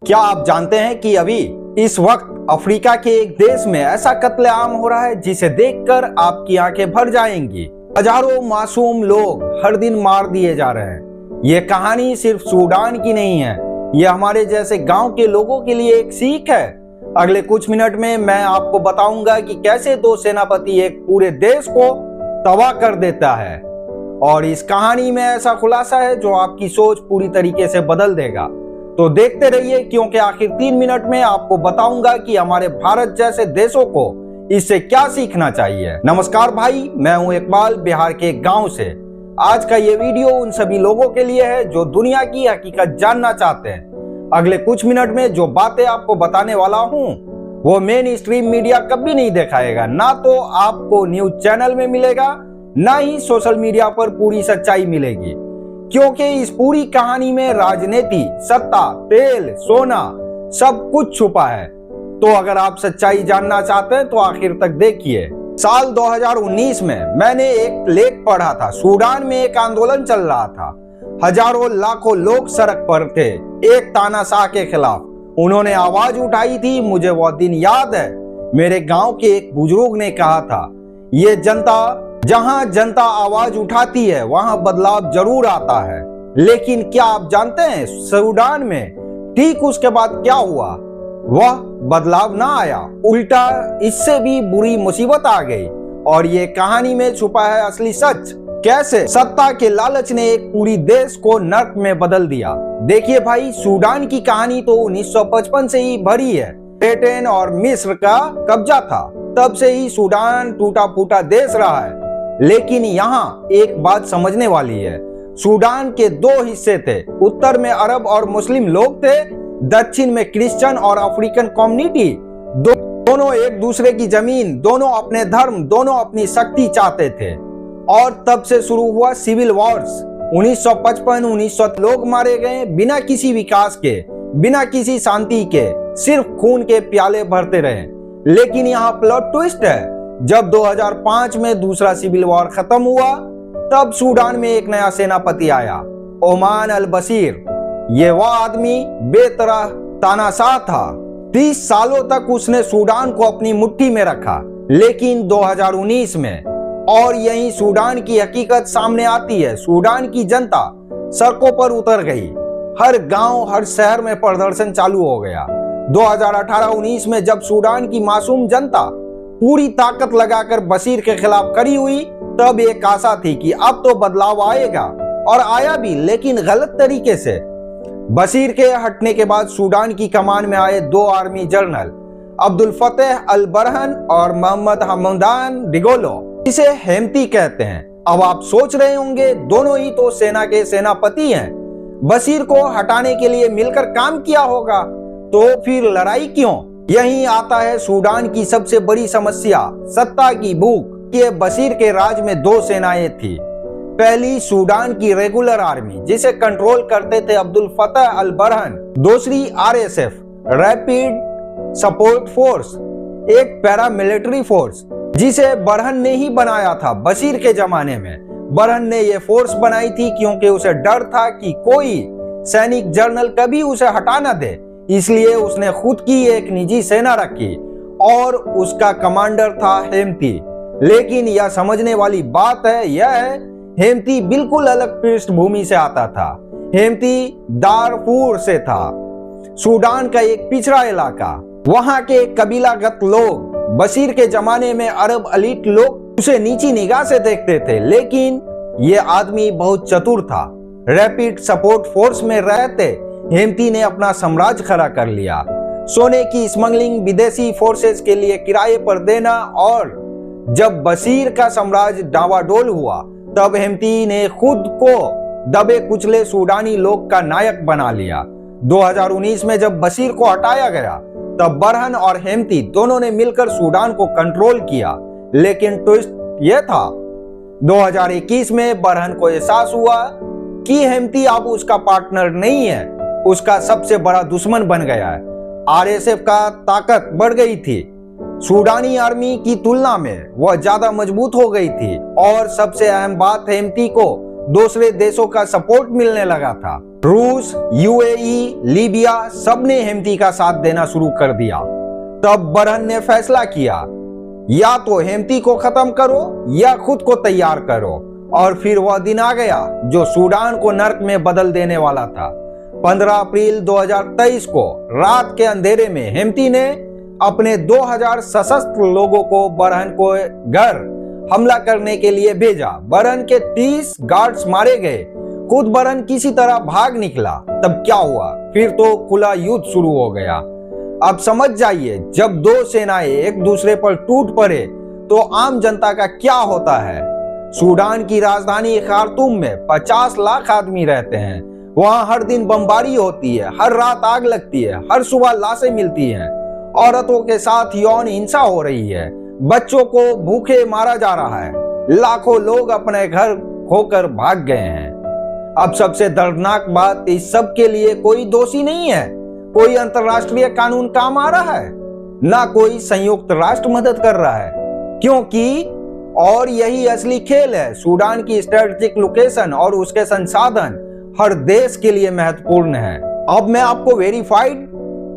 क्या आप जानते हैं कि अभी इस वक्त अफ्रीका के एक देश में ऐसा कत्लेआम हो रहा है जिसे देखकर आपकी आंखें भर जाएंगी। हजारों मासूम लोग हर दिन मार दिए जा रहे हैं। ये कहानी सिर्फ सूडान की नहीं है, ये हमारे जैसे गांव के लोगों के लिए एक सीख है। अगले कुछ मिनट में मैं आपको बताऊंगा कि कैसे दो सेनापति एक पूरे देश को तबाह कर देता है, और इस कहानी में ऐसा खुलासा है जो आपकी सोच पूरी तरीके से बदल देगा। तो देखते रहिए, क्योंकि आखिर 3 मिनट में आपको बताऊंगा कि हमारे भारत जैसे देशों को इससे क्या सीखना चाहिए। नमस्कार भाई, मैं हूं इकबाल, बिहार के एक गांव से। आज का ये वीडियो उन सभी लोगों के लिए है जो दुनिया की हकीकत जानना चाहते हैं। अगले कुछ मिनट में जो बातें आपको बताने वाला हूं वो मेन स्ट्रीम मीडिया कभी नहीं दिखाएगा। ना तो आपको न्यूज चैनल में मिलेगा, ना ही सोशल मीडिया पर पूरी सच्चाई मिलेगी, क्योंकि इस पूरी कहानी में राजनीति, सत्ता, तेल, सोना सब कुछ छुपा है। तो अगर आप सच्चाई जानना चाहते हैं तो आखिर तक देखिए। साल 2019 में मैंने एक लेख पढ़ा था। सूडान में एक आंदोलन चल रहा था। हजारों लाखों लोग सड़क पर थे एक तानाशाह के खिलाफ। उन्होंने आवाज उठाई थी। मुझे वह दिन याद है। मेरे गांव के एक बुजुर्ग ने कहा था, ये जनता, जहां जनता आवाज उठाती है वहां बदलाव जरूर आता है। लेकिन क्या आप जानते हैं सूडान में ठीक उसके बाद क्या हुआ? वह बदलाव ना आया, उल्टा इससे भी बुरी मुसीबत आ गई। और ये कहानी में छुपा है असली सच। कैसे सत्ता के लालच ने एक पूरी देश को नर्क में बदल दिया। देखिए भाई, सूडान की कहानी तो 1955 से ही भरी है। ब्रिटेन और मिस्र का कब्जा था, तब से ही सूडान टूटा फूटा देश रहा है। लेकिन यहाँ एक बात समझने वाली है। सूडान के 2 हिस्से थे। उत्तर में अरब और मुस्लिम लोग थे, दक्षिण में क्रिश्चियन और अफ्रीकन कम्युनिटी। दोनों एक दूसरे की जमीन, दोनों अपने धर्म, दोनों अपनी शक्ति चाहते थे। और तब से शुरू हुआ सिविल वॉर्स। 1955-1900 लोग मारे गए बिना किसी विकास के, बिना किसी शांति के, सिर्फ खून के प्याले भरते रहे। लेकिन यहाँ प्लॉट ट्विस्ट है। जब 2005 में दूसरा सिविल वॉर खत्म हुआ, तब सूडान में एक नया सेनापति आया, ओमान अल बशीर। ये वह आदमी बेतरह तानाशाह था। 30 सालों तक उसने सूडान को अपनी मुट्ठी में रखा। लेकिन 2019 में और यही सूडान की हकीकत सामने आती है। सूडान की जनता सड़कों पर उतर गई। हर गांव, हर शहर में प्रदर्शन चालू हो गया। 2018-19 में जब सूडान की मासूम जनता पूरी ताकत लगाकर बशीर के खिलाफ खड़ी हुई, तब एक आशा थी कि अब तो बदलाव आएगा, और आया भी, लेकिन गलत तरीके से। बशीर के हटने के बाद सूडान की कमान में आए 2 आर्मी जनरल, अब्दुल फतेह अल बरहन और मोहम्मद हमदान डिगोलो, जिसे हेमती कहते हैं। अब आप सोच रहे होंगे, दोनों ही तो सेना के सेनापति हैं, बशीर को हटाने के लिए मिलकर काम किया होगा, तो फिर लड़ाई क्यों? यही आता है सूडान की सबसे बड़ी समस्या, सत्ता की भूख। ये बशीर के राज में 2 सेनाएं थी। पहली सूडान की रेगुलर आर्मी, जिसे कंट्रोल करते थे अब्दुल फतेह अल बरहन। दूसरी RSF, रैपिड सपोर्ट फोर्स, एक पैरामिलिट्री फोर्स, जिसे बरहन ने ही बनाया था बशीर के जमाने में। बरहन ने यह फोर्स बनाई थी क्योंकि उसे डर था कि कोई सैनिक जनरल कभी उसे हटा न दे। इसलिए उसने खुद की एक निजी सेना रखी और उसका कमांडर था हेमती। लेकिन यह समझने वाली बात है, यह है हेमती बिल्कुल अलग पृष्ठभूमि से आता था। हेमती दारफूर से था, सूडान का एक पिछड़ा इलाका। वहां के कबीलागत लोग, बशीर के जमाने में अरब एलीट लोग उसे नीची निगाह से देखते थे। लेकिन यह आदमी बहुत चतुर था। रैपिड सपोर्ट फोर्स में रहते हेमती ने अपना साम्राज्य खड़ा कर लिया। सोने की स्मगलिंग, विदेशी फोर्सेस के लिए किराए पर देना, और जब बशीर का साम्राज्य डावाडोल हुआ, तब हेमती ने खुद को दबे कुचले सूडानी लोग का नायक बना लिया। 2019 में जब बशीर को हटाया गया, तब बरहन और हेमती दोनों ने मिलकर सूडान को कंट्रोल किया। लेकिन ट्विस्ट यह था, 2021 में बरहन को एहसास हुआ कि हेमती अब उसका पार्टनर नहीं है, उसका सबसे बड़ा दुश्मन बन गया है। RSF का ताकत बढ़ गई थी। सूडानी आर्मी की तुलना में वह ज्यादा मजबूत हो गई थी। और सबसे अहम बात, हेमती को दूसरे देशों का सपोर्ट मिलने लगा था। रूस, यूएई, लीबिया सबने हेमती का साथ देना शुरू कर दिया। तब बरहन ने फैसला किया, या तो हेमती को खत्म करो या खुद को तैयार करो। और फिर वह दिन आ गया जो सूडान को नर्क में बदल देने वाला था। 15 अप्रैल 2023 को रात के अंधेरे में हेमती ने अपने 2000 सशस्त्र लोगों को बरहन को घर हमला करने के लिए भेजा। बरहन के 30 गार्ड्स मारे गए। खुद बरहन किसी तरह भाग निकला। तब क्या हुआ? फिर तो खुला युद्ध शुरू हो गया। अब समझ जाइए, जब दो सेनाएं एक दूसरे पर टूट पड़े तो आम जनता का क्या होता है। सूडान की राजधानी खार्तूम में 50 लाख आदमी रहते हैं। वहां हर दिन बमबारी होती है, हर रात आग लगती है, हर सुबह लाशें मिलती हैं, औरतों के साथ यौन हिंसा हो रही है, बच्चों को भूखे मारा जा रहा है, लाखों लोग अपने घर खोकर भाग गए हैं। अब सबसे दर्दनाक बात, इस सब के लिए कोई दोषी नहीं है। कोई अंतर्राष्ट्रीय कानून काम आ रहा है, ना कोई संयुक्त राष्ट्र मदद कर रहा है। क्योंकि और यही असली खेल है, सूडान की स्ट्रेटेजिक लोकेशन और उसके संसाधन हर देश के लिए महत्वपूर्ण है। अब मैं आपको वेरीफाइड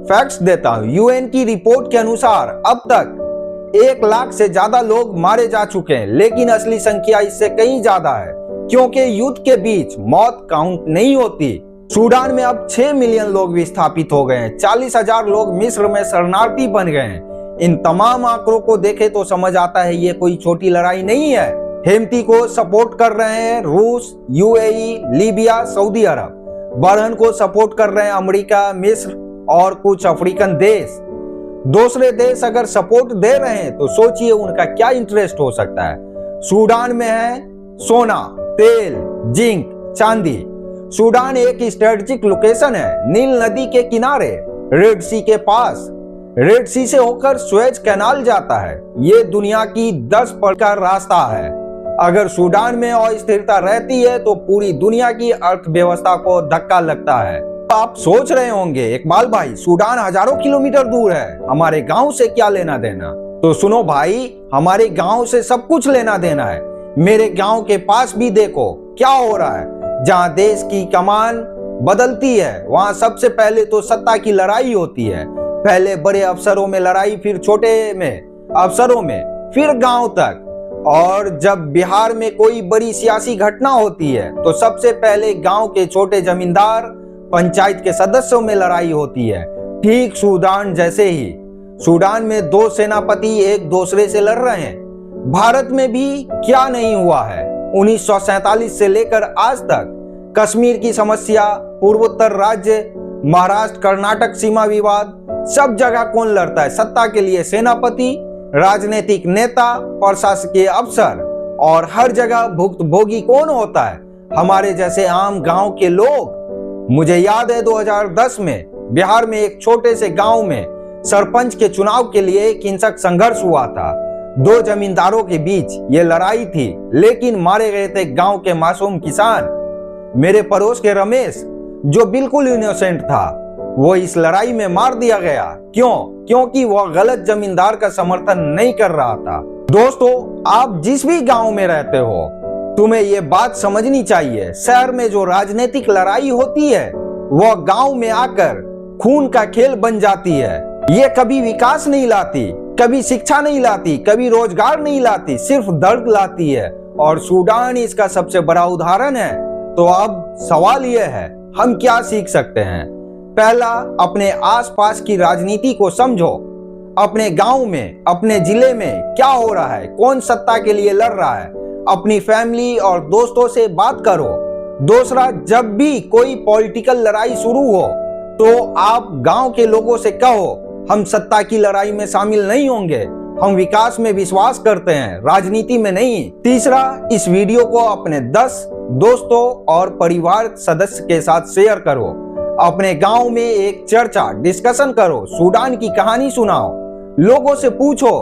फैक्ट्स देता हूं। यूएन की रिपोर्ट के अनुसार अब तक 1 लाख से ज्यादा लोग मारे जा चुके हैं, लेकिन असली संख्या इससे कहीं ज्यादा है, क्योंकि युद्ध के बीच मौत काउंट नहीं होती। सूडान में अब 6 मिलियन लोग विस्थापित हो गए हैं। 40,000 लोग मिस्र में शरणार्थी बन गए हैं। इन तमाम आंकड़ों को देखे तो समझ आता है ये कोई छोटी लड़ाई नहीं है। हेमती को सपोर्ट कर रहे हैं रूस, यूएई, लीबिया, सऊदी अरब। बरहन को सपोर्ट कर रहे हैं अमेरिका, मिस्र और कुछ अफ्रीकन देश। दूसरे देश अगर सपोर्ट दे रहे हैं तो सोचिए उनका क्या इंटरेस्ट हो सकता है। सूडान में है सोना, तेल, जिंक, चांदी। सूडान एक स्ट्रेटेजिक लोकेशन है, नील नदी के किनारे, रेड सी के पास। रेड सी से होकर सुएज कैनाल जाता है। ये दुनिया की 10 पल का रास्ता है। अगर सूडान में अस्थिरता रहती है तो पूरी दुनिया की अर्थव्यवस्था को धक्का लगता है। आप सोच रहे होंगे, इकबाल भाई, सूडान हजारों किलोमीटर दूर है, हमारे गांव से क्या लेना देना? तो सुनो भाई, हमारे गांव से सब कुछ लेना देना है। मेरे गांव के पास भी देखो क्या हो रहा है। जहां देश की कमान बदलती है वहां सबसे पहले तो सत्ता की लड़ाई होती है। पहले बड़े अफसरों में लड़ाई, फिर छोटे में अफसरों में, फिर गांव तक। और जब बिहार में कोई बड़ी सियासी घटना होती है तो सबसे पहले गांव के छोटे जमींदार, पंचायत के सदस्यों में लड़ाई होती है। ठीक सूडान जैसे ही। सूडान में 2 सेनापति एक दूसरे से लड़ रहे हैं। भारत में भी क्या नहीं हुआ है। 1947 से लेकर आज तक कश्मीर की समस्या, पूर्वोत्तर राज्य, महाराष्ट्र कर्नाटक सीमा विवाद, सब जगह कौन लड़ता है सत्ता के लिए? सेनापति, राजनीतिक नेता, प्रशासकीय अफसर। और हर जगह भुक्तभोगी कौन होता है? हमारे जैसे आम गांव के लोग। मुझे याद है 2010 में बिहार में एक छोटे से गांव में सरपंच के चुनाव के लिए एक हिंसक संघर्ष हुआ था। 2 जमींदारों के बीच ये लड़ाई थी, लेकिन मारे गए थे गांव के मासूम किसान। मेरे पड़ोस के रमेश, जो बिल्कुल इनोसेंट था, वो इस लड़ाई में मार दिया गया। क्यों? क्योंकि वह गलत जमींदार का समर्थन नहीं कर रहा था। दोस्तों, आप जिस भी गांव में रहते हो, तुम्हें ये बात समझनी चाहिए, शहर में जो राजनीतिक लड़ाई होती है वह गांव में आकर खून का खेल बन जाती है। ये कभी विकास नहीं लाती, कभी शिक्षा नहीं लाती, कभी रोजगार नहीं लाती, सिर्फ दर्द लाती है। और सूडान इसका सबसे बड़ा उदाहरण है। तो अब सवाल यह है, हम क्या सीख सकते हैं? पहला, अपने आसपास की राजनीति को समझो। अपने गांव में, अपने जिले में क्या हो रहा है, कौन सत्ता के लिए लड़ रहा है, अपनी फैमिली और दोस्तों से बात करो। दूसरा, जब भी कोई पॉलिटिकल लड़ाई शुरू हो तो आप गांव के लोगों से कहो, हम सत्ता की लड़ाई में शामिल नहीं होंगे, हम विकास में विश्वास करते हैं, राजनीति में नहीं। तीसरा, इस वीडियो को अपने 10 दोस्तों और परिवार सदस्य के साथ शेयर करो। अपने गांव में एक चर्चा, डिस्कशन करो, सूडान की कहानी सुनाओ। लोगों से पूछो,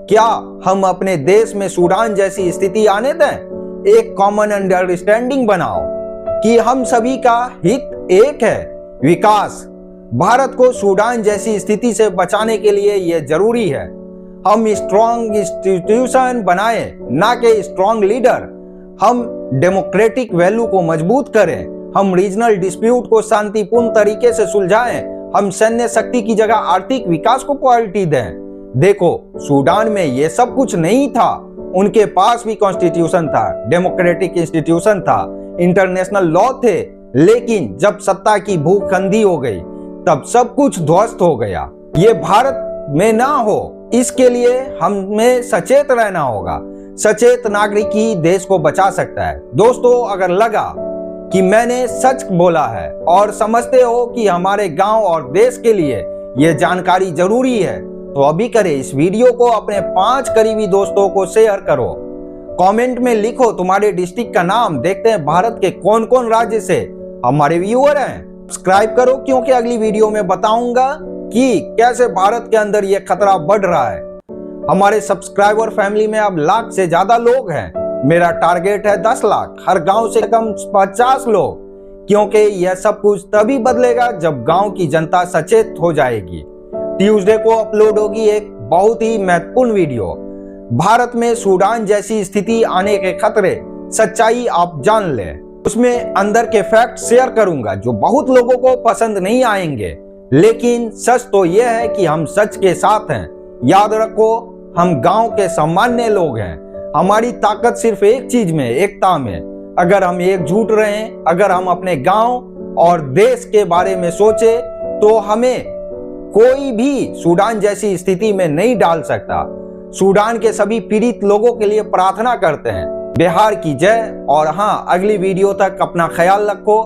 क्या हम अपने देश में सूडान जैसी स्थिति आने दें? एक कॉमन अंडरस्टैंडिंग बनाओ कि हम सभी का हित एक है, विकास। भारत को सूडान जैसी स्थिति से बचाने के लिए यह जरूरी है हम स्ट्रॉन्ग इंस्टीट्यूशन बनाएं, ना कि स्ट्रॉन्ग लीडर। हम डेमोक्रेटिक वैल्यू को मजबूत करें, हम रीजनल डिस्प्यूट को शांतिपूर्ण तरीके से सुलझाएं, हम सैन्य शक्ति की जगह आर्थिक विकास को प्रायोरिटी दें। देखो, सूडान में ये सब कुछ नहीं था। उनके पास भी कॉन्स्टिट्यूशन था, डेमोक्रेटिक इंस्टीट्यूशन था, इंटरनेशनल लॉ थे, लेकिन जब सत्ता की भूख अंधी हो गई तब सब कुछ ध्वस्त हो गया। ये भारत में ना हो, इसके लिए हमें सचेत रहना होगा। सचेत नागरिक ही देश को बचा सकता है। दोस्तों, अगर लगा कि मैंने सच बोला है और समझते हो कि हमारे गांव और देश के लिए यह जानकारी जरूरी है, तो अभी करें इस वीडियो को अपने 5 करीबी दोस्तों को शेयर करो। कमेंट में लिखो तुम्हारे डिस्ट्रिक्ट का नाम, देखते हैं भारत के कौन कौन राज्य से हमारे व्यूअर हैं। सब्सक्राइब करो, क्योंकि अगली वीडियो में बताऊंगा कि कैसे भारत के अंदर यह खतरा बढ़ रहा है। हमारे सब्सक्राइबर फैमिली में अब लाख से ज्यादा लोग हैं। मेरा टारगेट है 10 लाख, हर गांव से कम 50 लोग, क्योंकि यह सब कुछ तभी बदलेगा जब गांव की जनता सचेत हो जाएगी। ट्यूसडे को अपलोड होगी एक बहुत ही महत्वपूर्ण वीडियो। भारत में सूडान जैसी स्थिति आने के खतरे, सच्चाई आप जान ले। उसमें अंदर के फैक्ट शेयर करूंगा जो बहुत लोगों को पसंद नहीं आएंगे, लेकिन सच तो यह है कि हम सच के साथ हैं। याद रखो, हम गांव के सामान्य लोग हैं। हमारी ताकत सिर्फ एक चीज में, एकता में। अगर हम एकजुट रहें, अगर हम अपने गांव और देश के बारे में सोचे, तो हमें कोई भी सूडान जैसी स्थिति में नहीं डाल सकता। सूडान के सभी पीड़ित लोगों के लिए प्रार्थना करते हैं। बिहार की जय। और हाँ, अगली वीडियो तक अपना ख्याल रखो।